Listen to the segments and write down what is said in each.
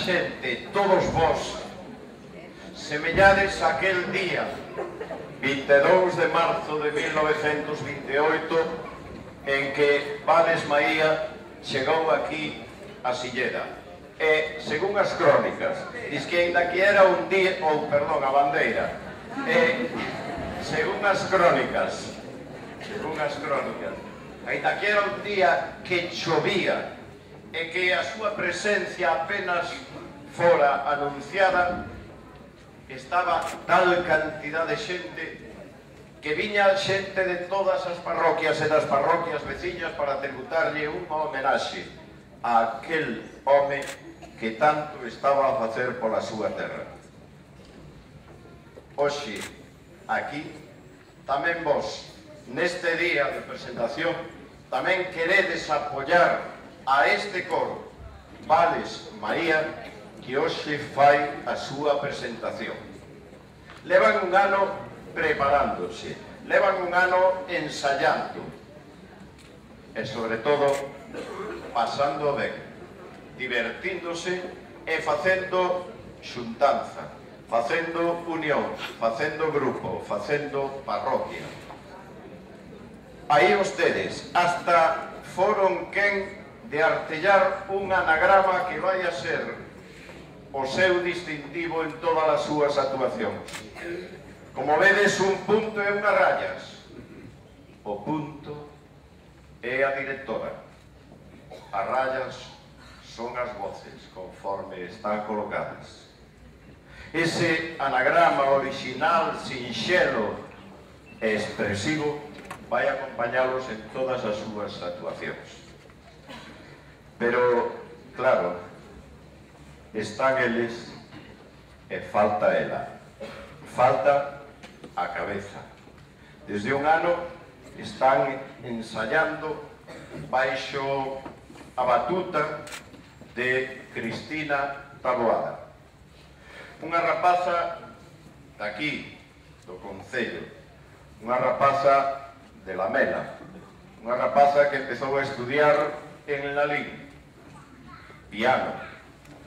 xente, todos vós, semellades aquel día 22 de marzo de 1928 en que Vales Maía chegou aquí a Silleda. E, según as crónicas, diz que ainda que era un día, ou, perdón, a bandeira, según as crónicas, ainda que era un día que chovía e que a súa presencia apenas fora anunciada, estaba tal cantidad de xente que viña xente de todas as parroquias e das parroquias veciñas para tributarlle unha homenaxe a aquel home que tanto estaba a facer pola súa terra. Hoxe, aquí, tamén vos, neste día de presentación, tamén queredes apoiar a este coro, Vales Maía, que hoxe fai a súa presentación. Levan un ano preparándose, levan un ano ensayando e, sobre todo, pasando ben, divertíndose e facendo xuntanza, facendo unión, facendo grupo, facendo parroquia. Aí vostedes hasta foron quen de artellar un anagrama que vai a ser o seu distintivo en todas as súas actuacións. Como vedes, un punto e unhas rayas. O punto é a directora. As rayas son as voces, conforme están colocadas. Ese anagrama original, sinxelo e expresivo vai acompañalos en todas as súas actuacións. Pero, claro, están eles e falta ela. Falta a cabeza. Desde un ano están ensayando baixo a batuta de Cristina Taboada, unha rapaza daqui, do concello, unha rapaza de Lamela, unha rapaza que empezou a estudiar en Lalín, piano,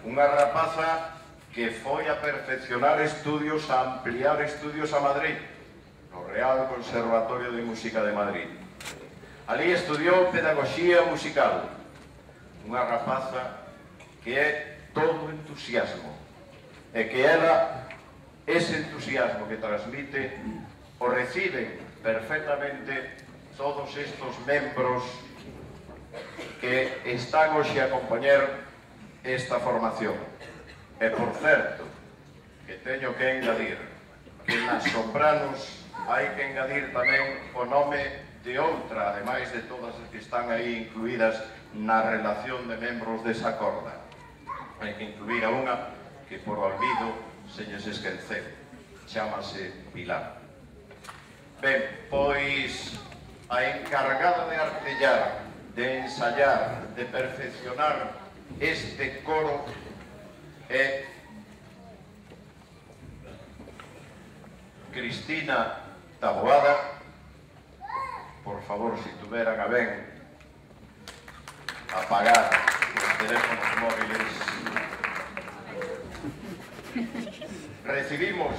unha rapaza que foi a perfeccionar estudios, a ampliar estudios a Madrid, no Real Conservatorio de Música de Madrid. Alí estudiou pedagogía musical, unha rapaza que é todo entusiasmo, e que ela, ese entusiasmo que transmite, o reciben perfectamente todos estos membros que están hoxe a compoñer esta formación. E, por certo, que teño que engadir que nas sopranos hai que engadir tamén o nome de outra, ademais de todas as que están aí incluídas na relación de membros desa corda. Hai que incluir a unha que por olvido se lles esqueceu, chámase Pilar. Ben, pois a encargada de artellar, de ensayar, de perfeccionar este coro é Cristina Taboada. Por favor, si tuveran a ben apagar os teléfonos móviles. Recibimos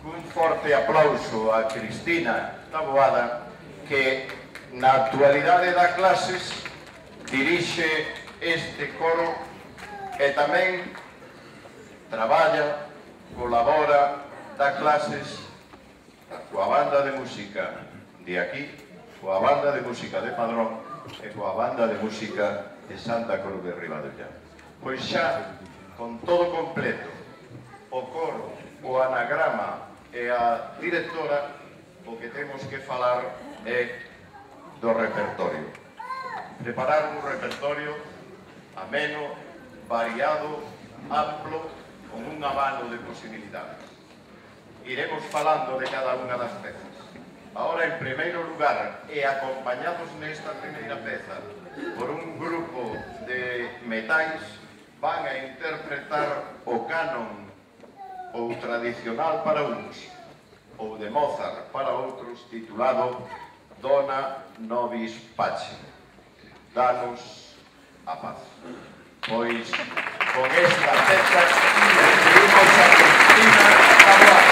un forte aplauso a Cristina Taboada, que na actualidade da clases dirixe este coro e tamén traballa, colabora, dá clases coa banda de música de aquí, coa banda de música de Padrón e coa banda de música de Santa Cruz de Ribadella. Pois xa, con todo completo, o coro, o anagrama e a directora, o que temos que falar é do repertorio. Preparar un repertorio ameno, variado, amplo, con un abano de posibilidades. Iremos falando de cada unha das pezas. Ahora, en primeiro lugar, e acompañados nesta primeira peza por un grupo de metais, van a interpretar o canon ou tradicional para uns, ou de Mozart para outros, titulado Dona Nobis Pacem, danos a paz. Pois con esta peza y recibimos a Cristina Taboada.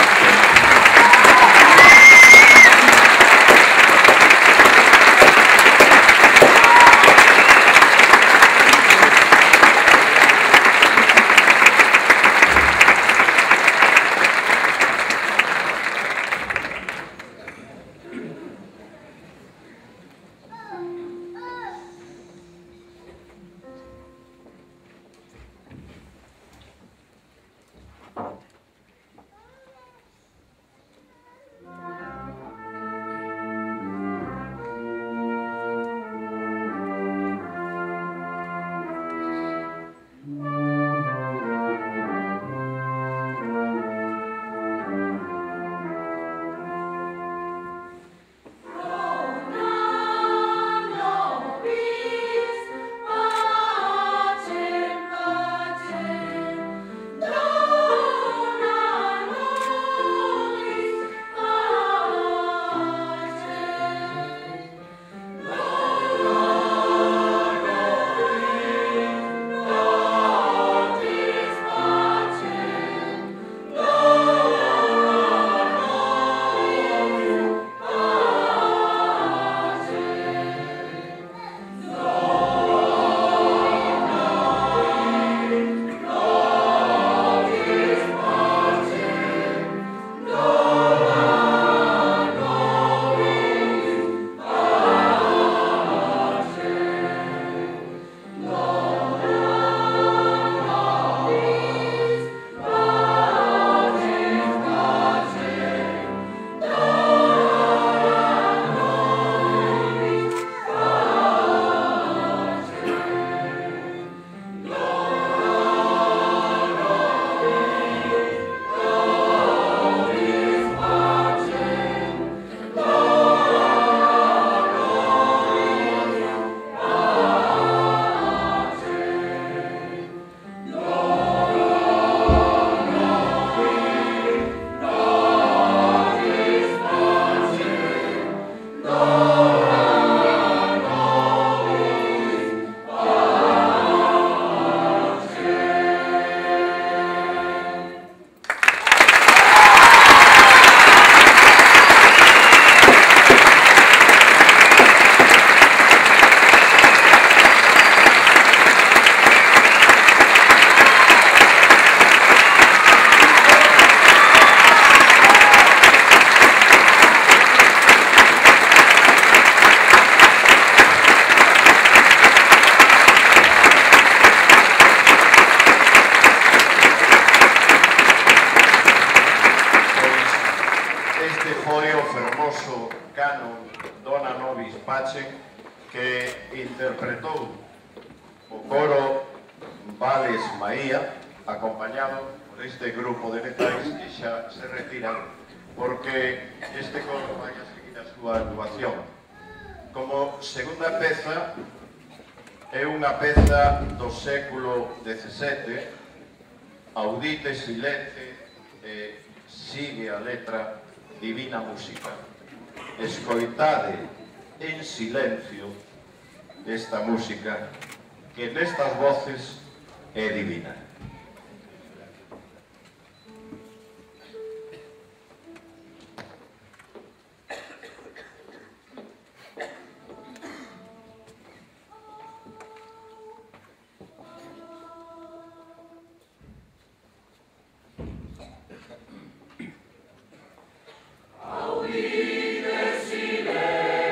Que interpretou o coro Vales Maía, acompañado por este grupo de metais que xa se retiran porque este coro vai a seguir a súa actuación. Como segunda peza, é unha peza do século XVII, Audite silente e sigue a letra Divina Música. Escoitade en silencio esta música que nestas voces é divina. Audite silente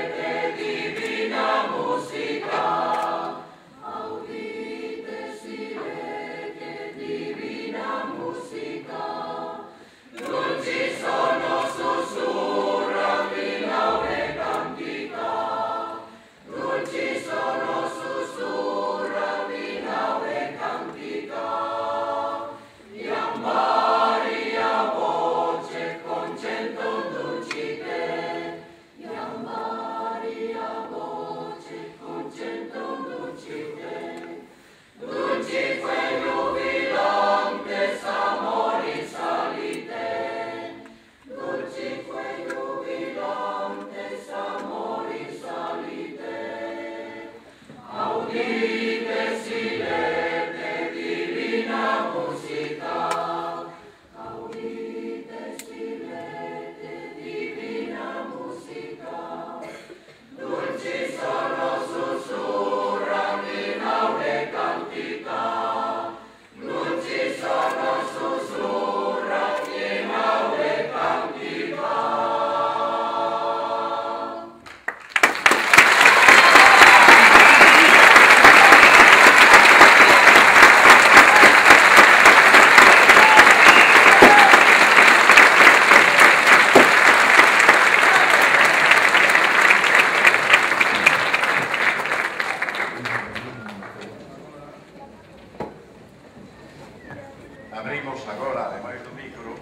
agora, ademais do micro,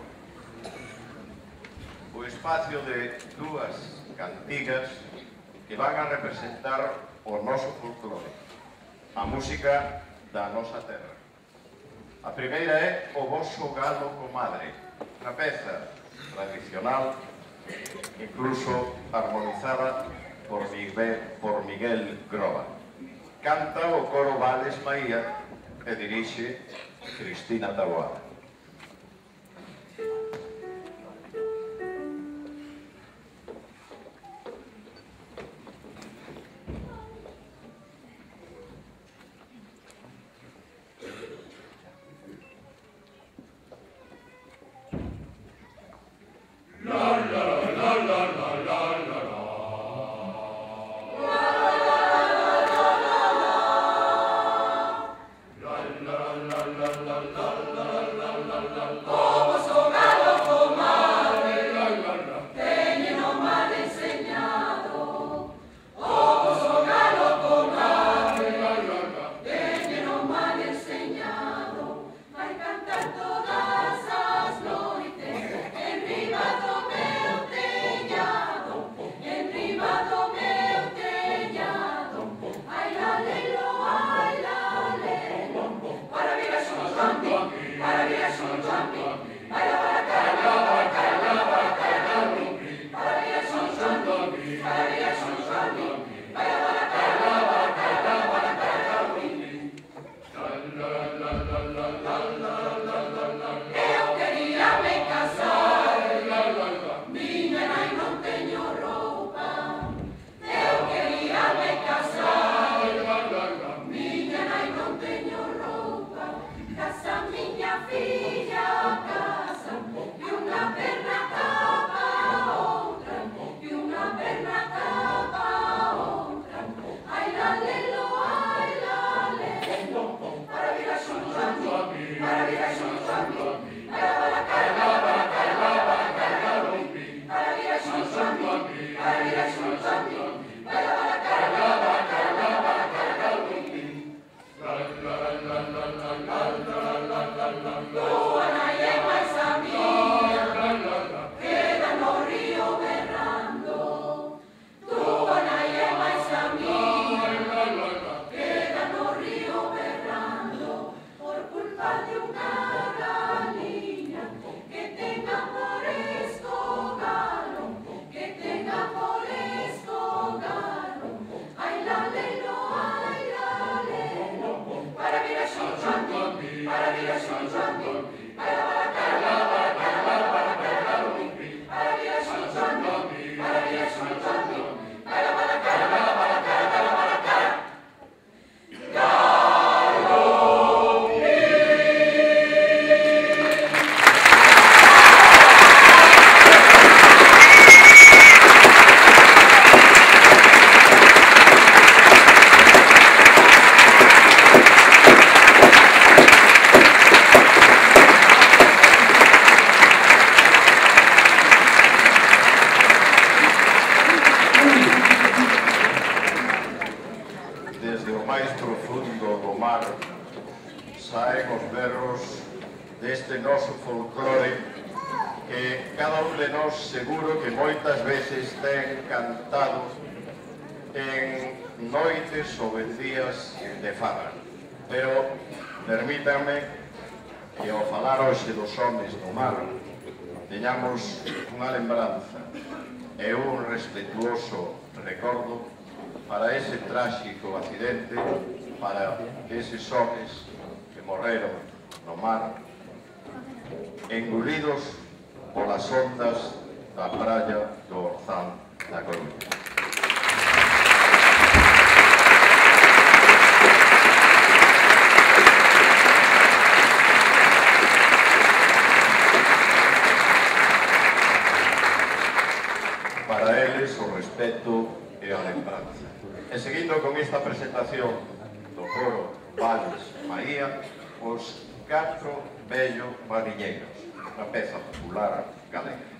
o espacio de dúas cantigas que van a representar o noso folclore, a música da nosa terra. A primeira é O voso galo comadre, unha peza tradicional, incluso armonizada por Miguel Groba. Canta o coro Vales Maía e dirixe Cristina Taboada. Seguro que moitas veces ten cantado en noites ou en días de farra, pero permítanme que ao falar hoxe dos homes do mar teñamos unha lembranza e un respetuoso recordo para ese tráxico accidente, para eses homes que morreron no mar engolidos polas ondas da praia do Orzán da Coruña. Para eles o respeto e a lembranza. E seguindo con esta presentación do coro Vales Maía, os 4 vellos mariñeiros, unha peza popular galega.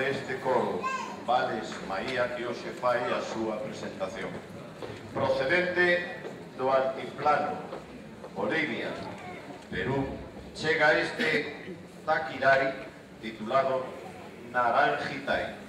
deste coro Vales Maía que hoxe fai a súa presentación. Procedente do altiplano Bolivia, Perú, chega este taquirari titulado Naranjitay.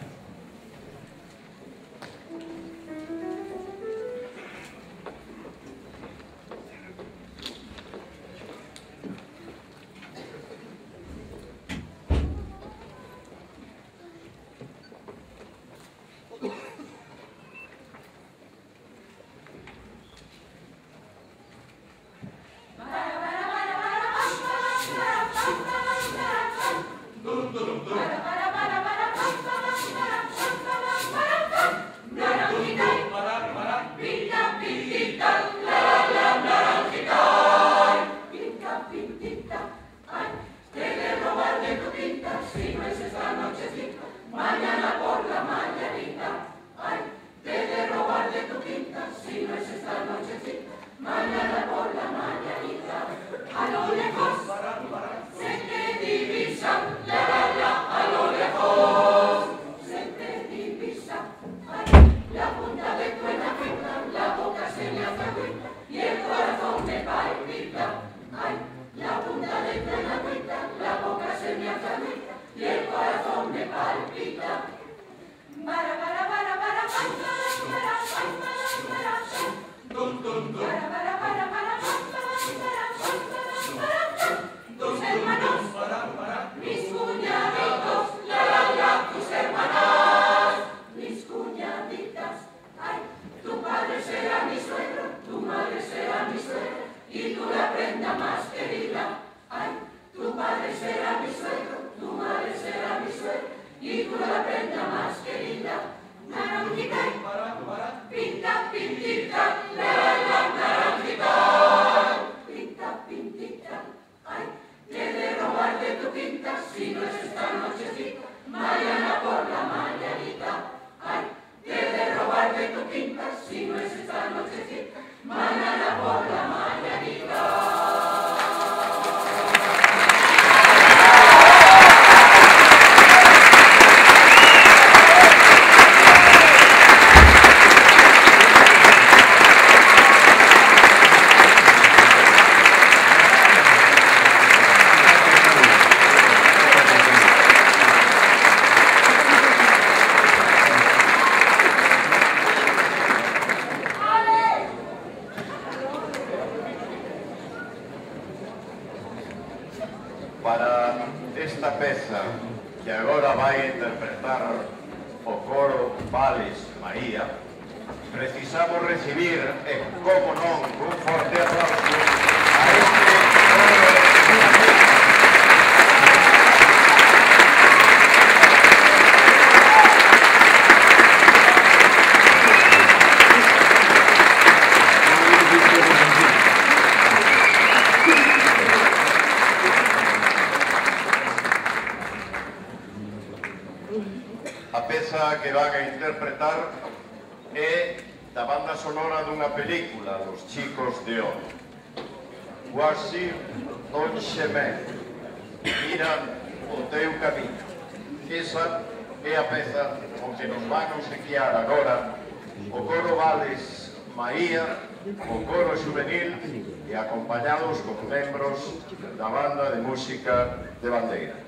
Para esta peza que agora vai interpretar o coro Vales Maía, precisamos recibir, e como non, un forte aplauso a este coro. A peza que van a interpretar é da banda sonora dunha película, Los Chicos de Oro. Voici ton chemin, mira o teu camiño. Esa é a peza con que nos van a obsequiar agora o coro Vales Maía, o coro juvenil e acompañados con membros da banda de música de Bandeira.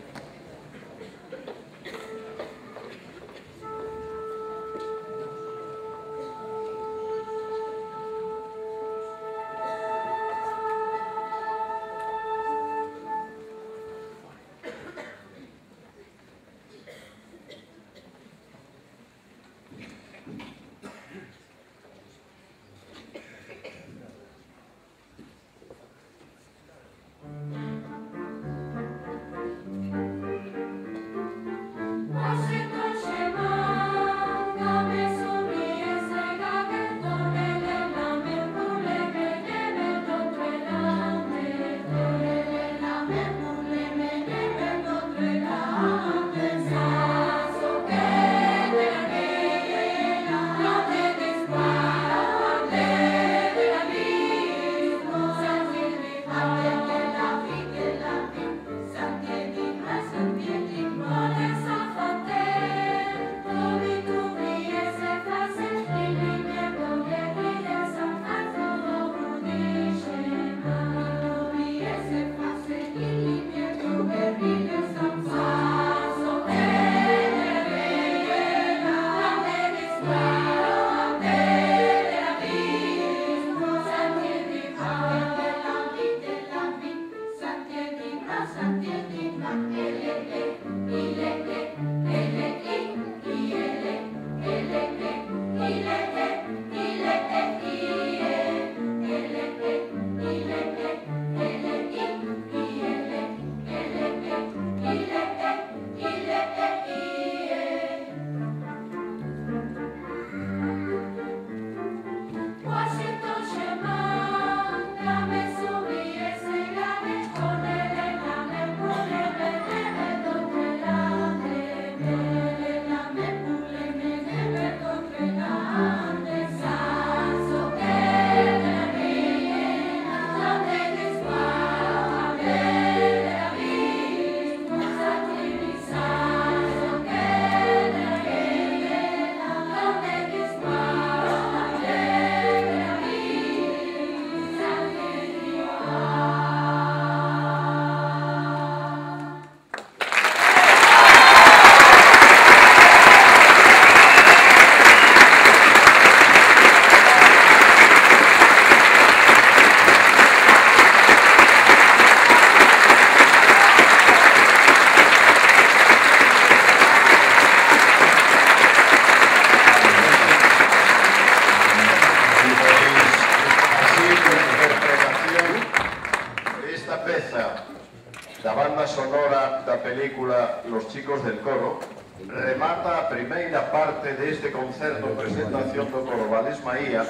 banda sonora da película Los chicos del coro remata a primeira parte deste concerto presentación do coro Valesma Ía,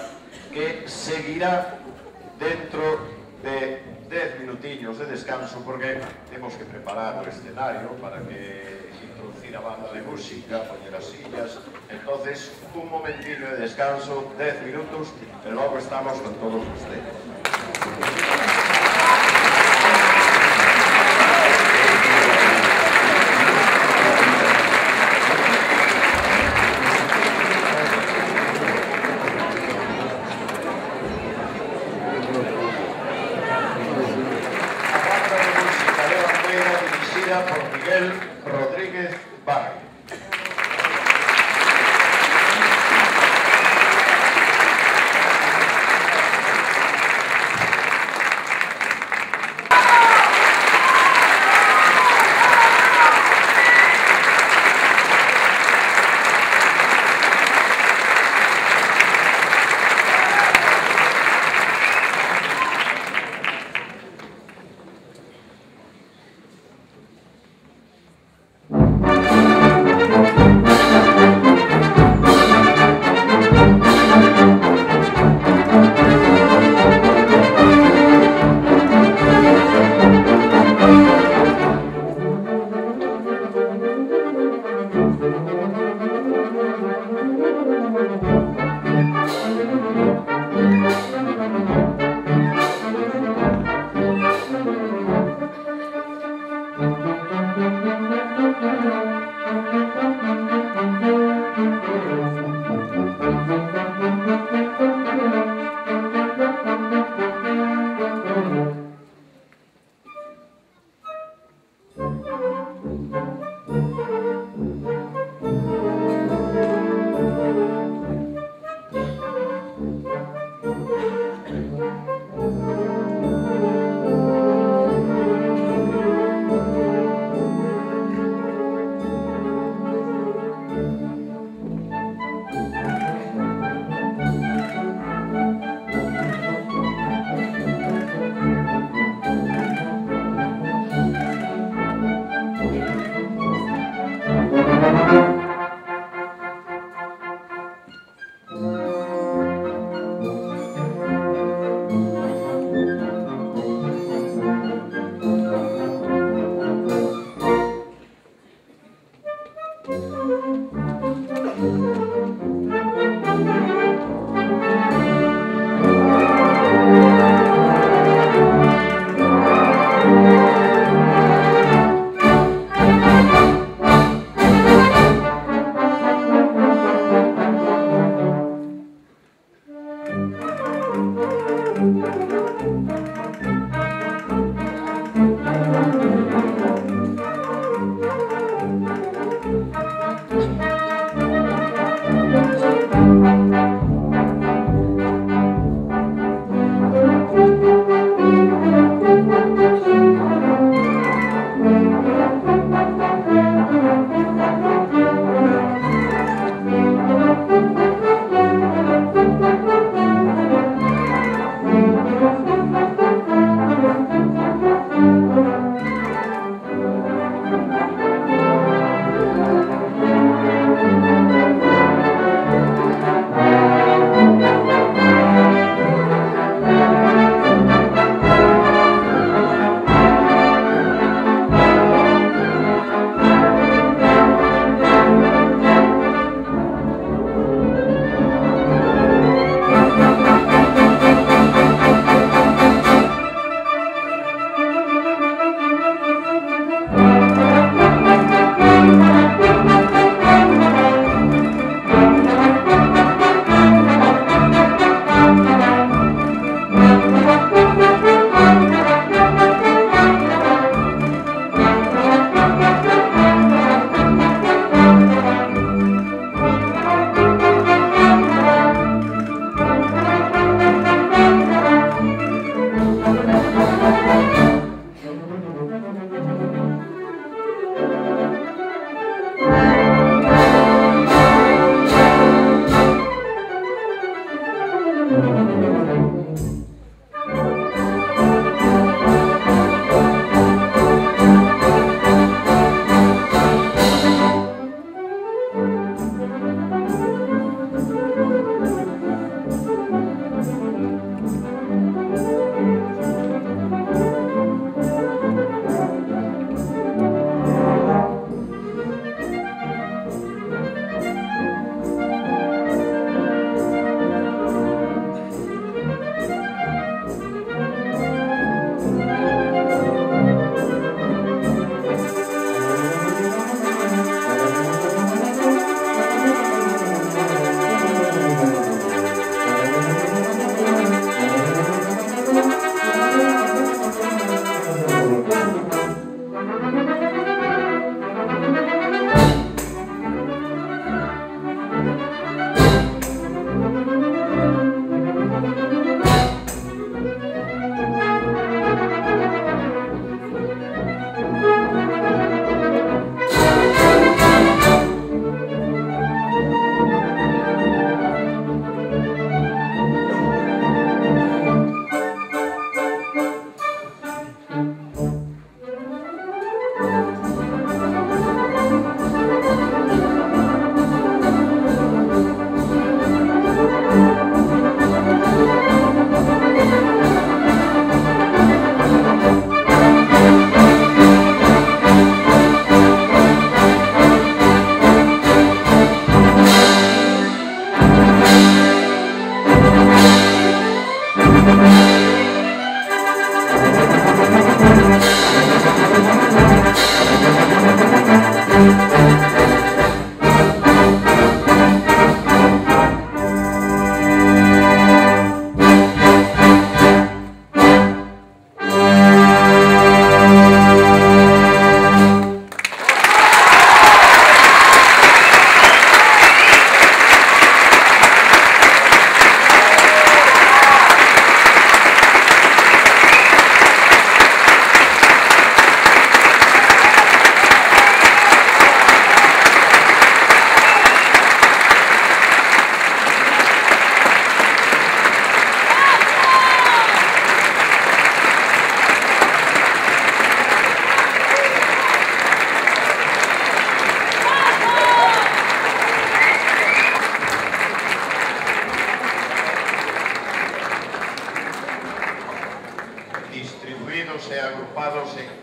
que seguirá dentro de 10 minutiños de descanso, porque temos que preparar o escenario para que introducir a banda de música, poñer as sillas. Entonces, un momentiño de descanso, 10 minutos, e logo estamos con todos ustedes. Por Miguel Rodríguez Barrio.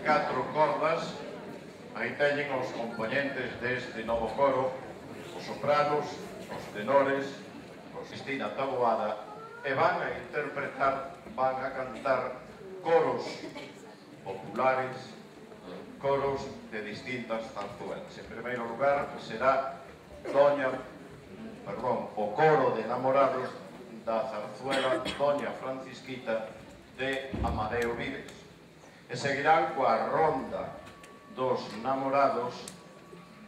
4 cordas. Aí teñen os componentes deste novo coro, os sopranos, os tenores, os Cristina Taboada, e van a interpretar, van a cantar coros populares, coros de distintas zarzuelas. En primeiro lugar será o coro de enamorados da zarzuela Doña Francisquita de Amadeo Vives. E seguirán coa ronda dos namorados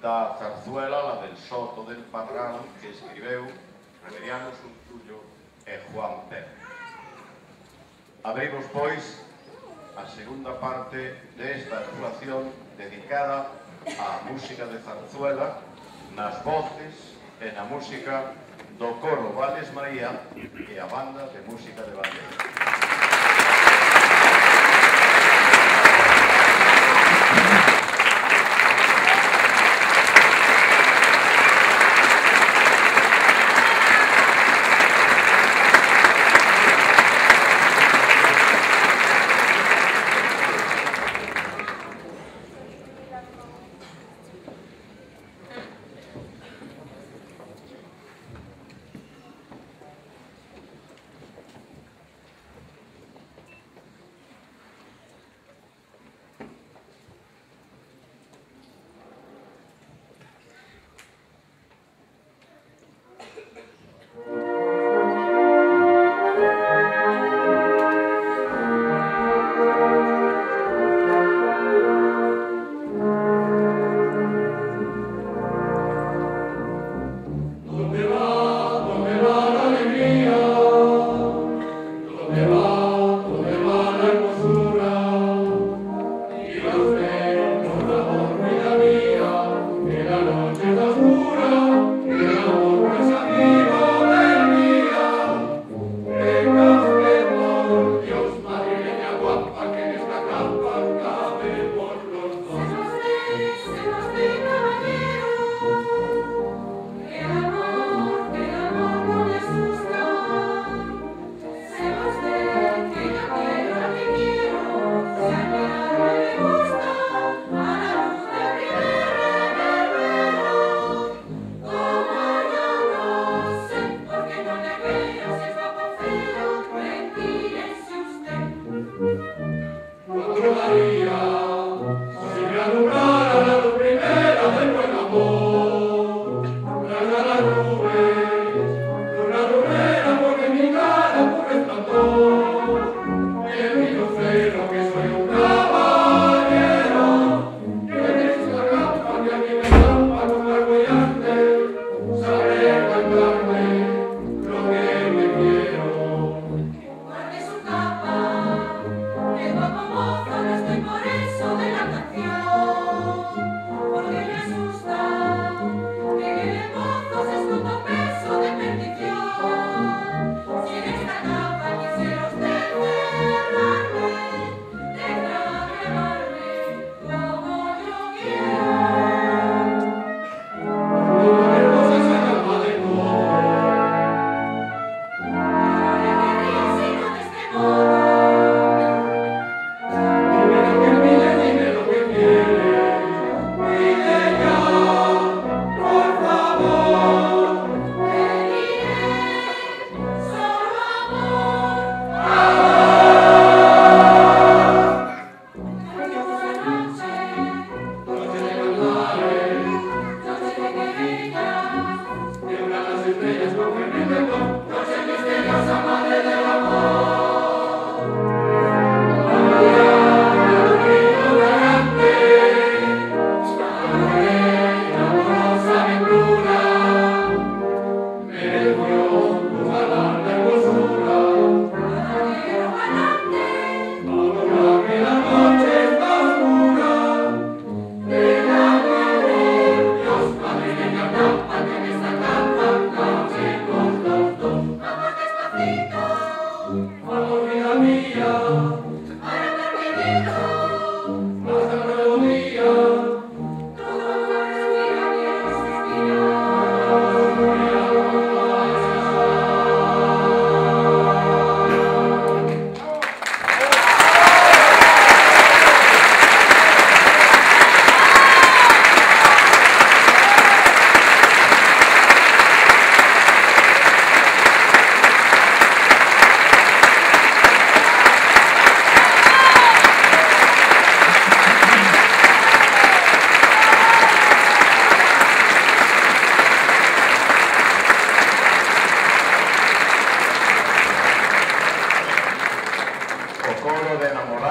da zarzuela La del Soto del Parral, que escribeu Reveriano Surtullo e Juan Pérez. Abrimos, pois, a segunda parte desta actuación dedicada á música de zarzuela, nas voces e na música do coro Vales María e a banda de música de bandeira.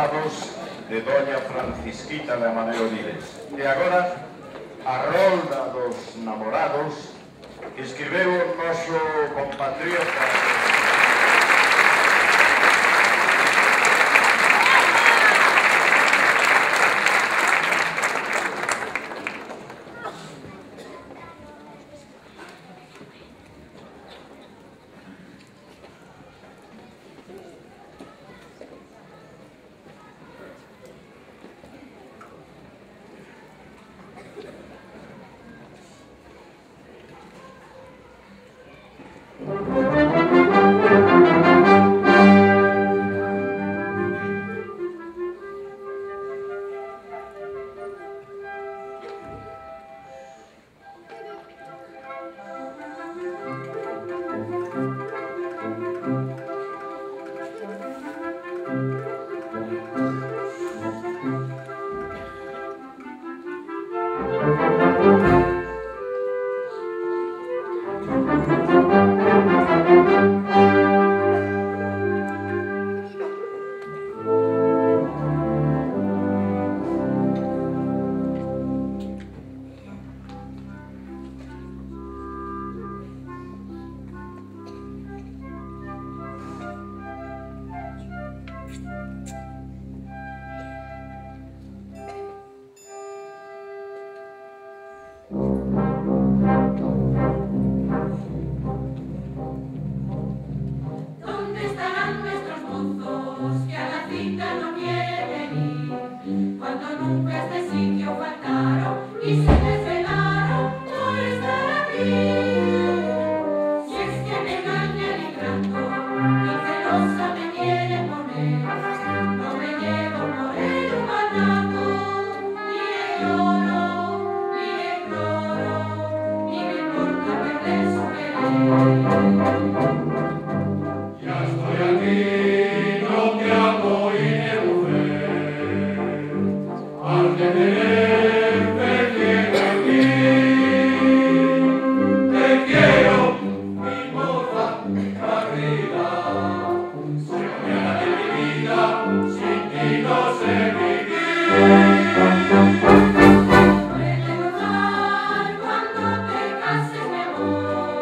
namorados de Doña Francisquita de Amaneo Viles. E agora, a rolda dos namorados que escribeu o noso compatriota Cuando te cases, mi amor,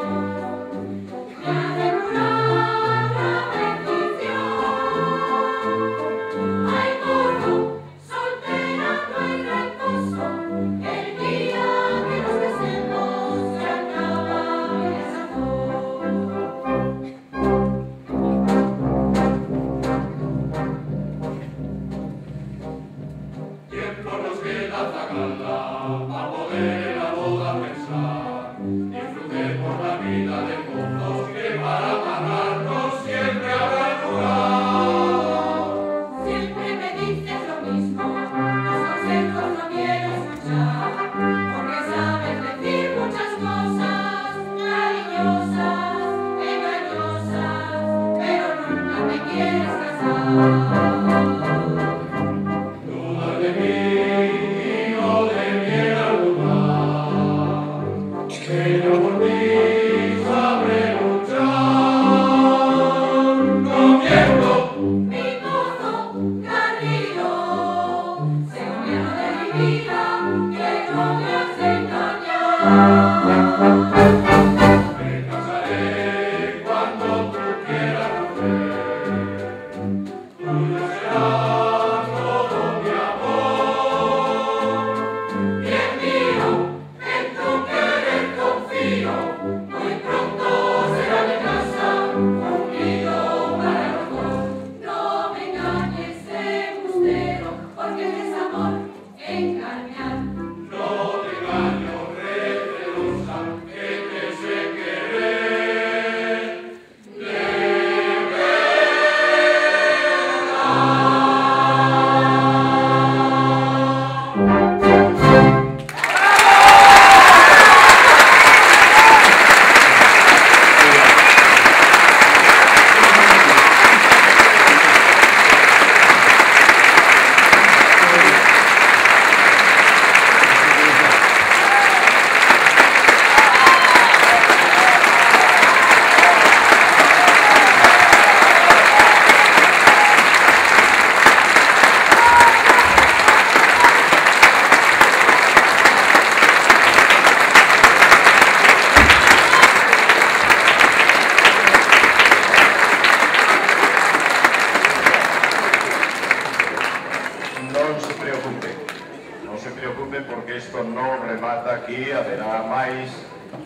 remata aquí, haberá máis,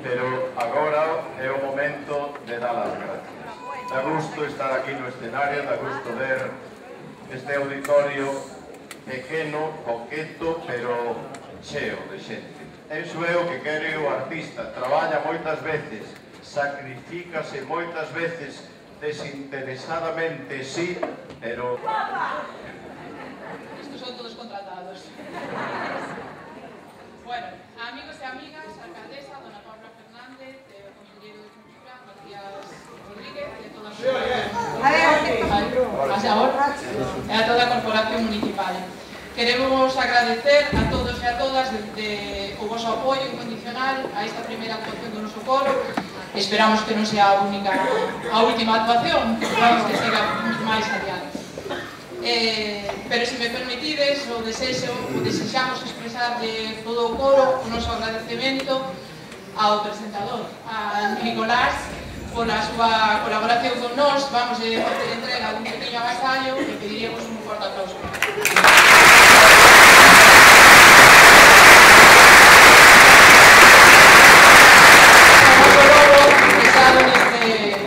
pero agora é o momento de dar as gracias. Dá gusto estar aquí no escenario, dá gusto ver este auditorio pequeno, coqueto, pero cheo de xente. Iso é o que quere o artista, traballa moitas veces, sacrifícase moitas veces, desinteresadamente, sí, pero... Estos son todos contratados. Bueno, amigos e amigas, a alcaldesa, dona Paula Fernández, o conselleiro de Cultura, Matías Rodríguez, e toda a toda a corporación municipal. Queremos agradecer a todos e a todas o vosso apoio incondicional a esta primeira actuación do noso coro. Esperamos que non sea a última actuación, vamos que siga máis adiante. Pero se me permitides, desexamos expresar de todo o coro o noso agradecemento ao presentador, a Nicolás, pola súa colaboración con nós. Vamos a facer entrega dun pequeno agasallo e pediríamos un forte aplauso.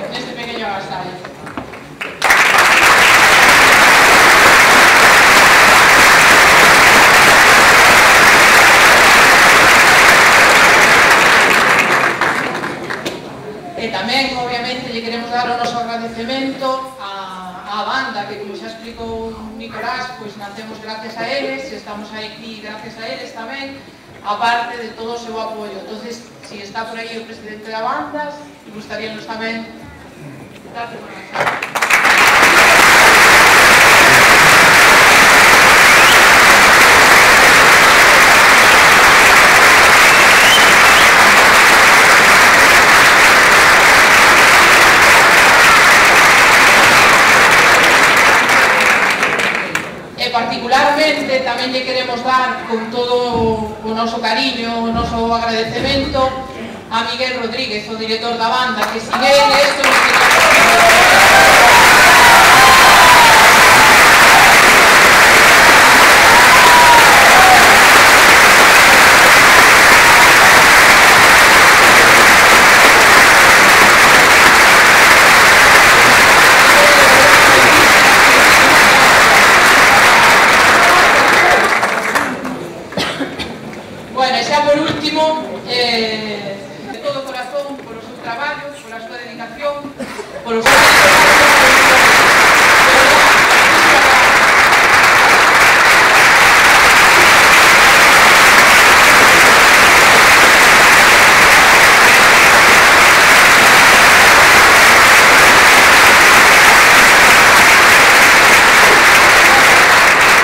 Neste pequeno agasallo. E tamén, obviamente, lle queremos dar o noso agradecemento á banda, que, como xa explicou Nicolás, pois nacemos gracias a eles, e estamos aquí gracias a eles tamén, aparte de todo o seu apoio. Entonces, si está por aí o presidente da banda, gustaríanos tamén darle por aquí. Particularmente tamén lle queremos dar con todo o noso cariño, o noso agradecemento a Miguel Rodríguez, o director da banda, que sin él esto non de todo corazón, polo seu traballo, pola súa dedicación, polo seu...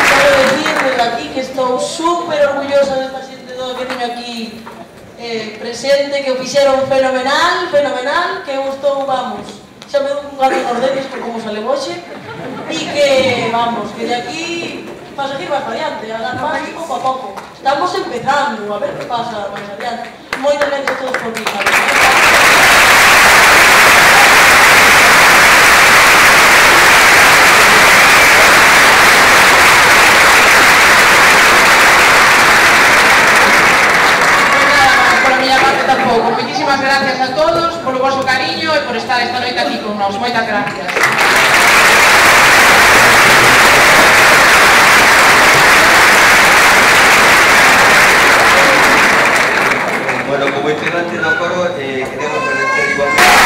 Quero decir desde aquí que estou super orgullosa desta xente que teño aquí presente, que o fixeron fenomenal, que eu estou, vamos, xa me dou un gato nos dedos por como sale hoxe, e que, vamos, que de aquí para seguir máis adiante, a dar máis pouco a pouco. Estamos empezando, a ver que pasa máis adiante. Moitas gracias todos por vir. Muchísimas gracias a todos por vuestro cariño y por estar esta noche aquí con nosotros. Muchas gracias. Bueno, como integrante do coro, queremos agradecer igualmente.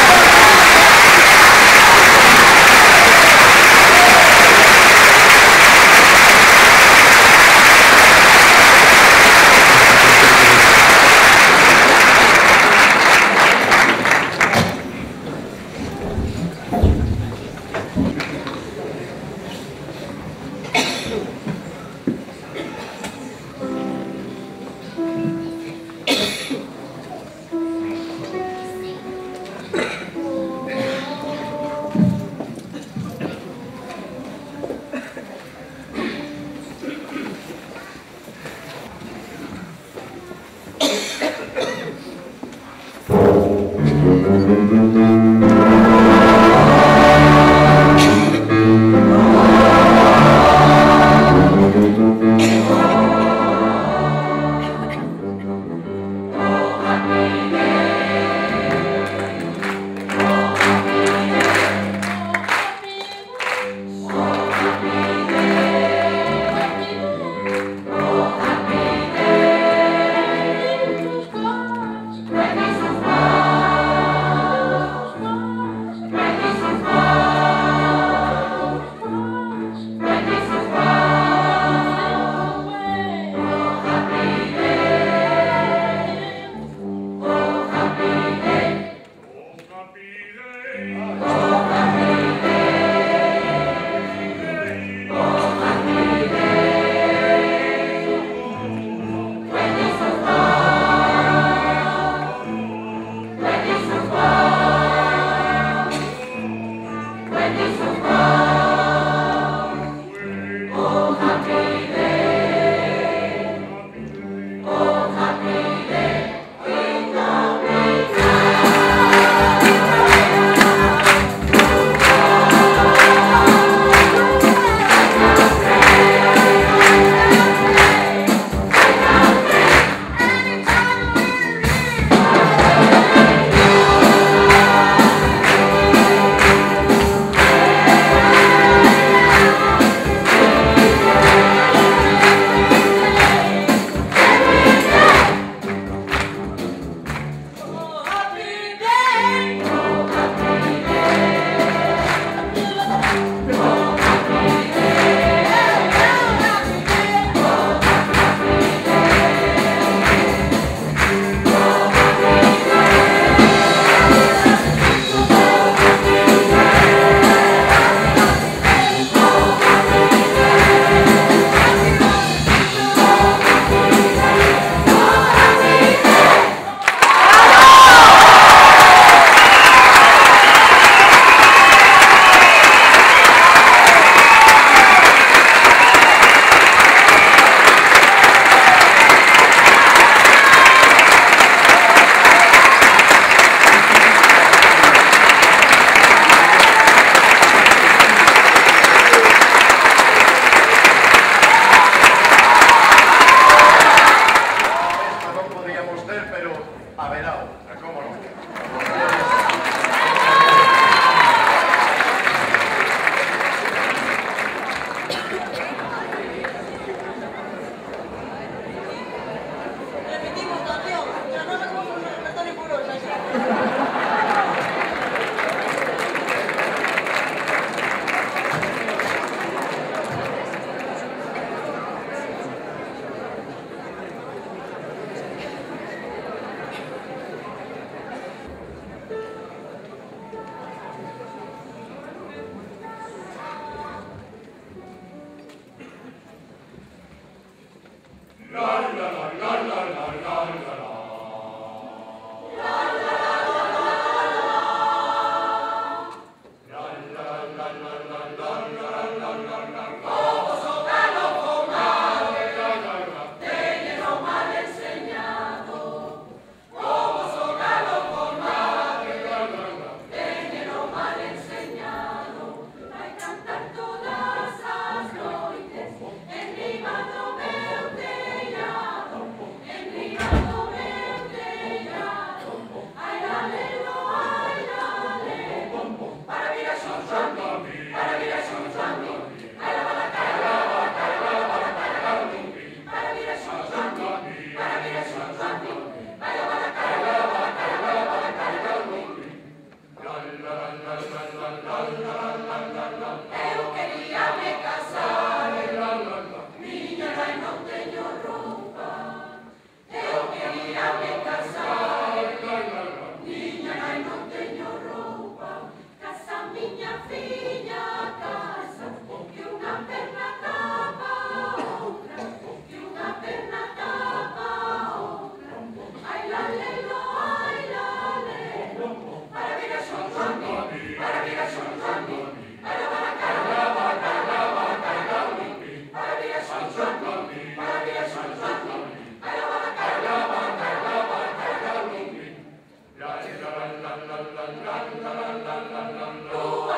Tú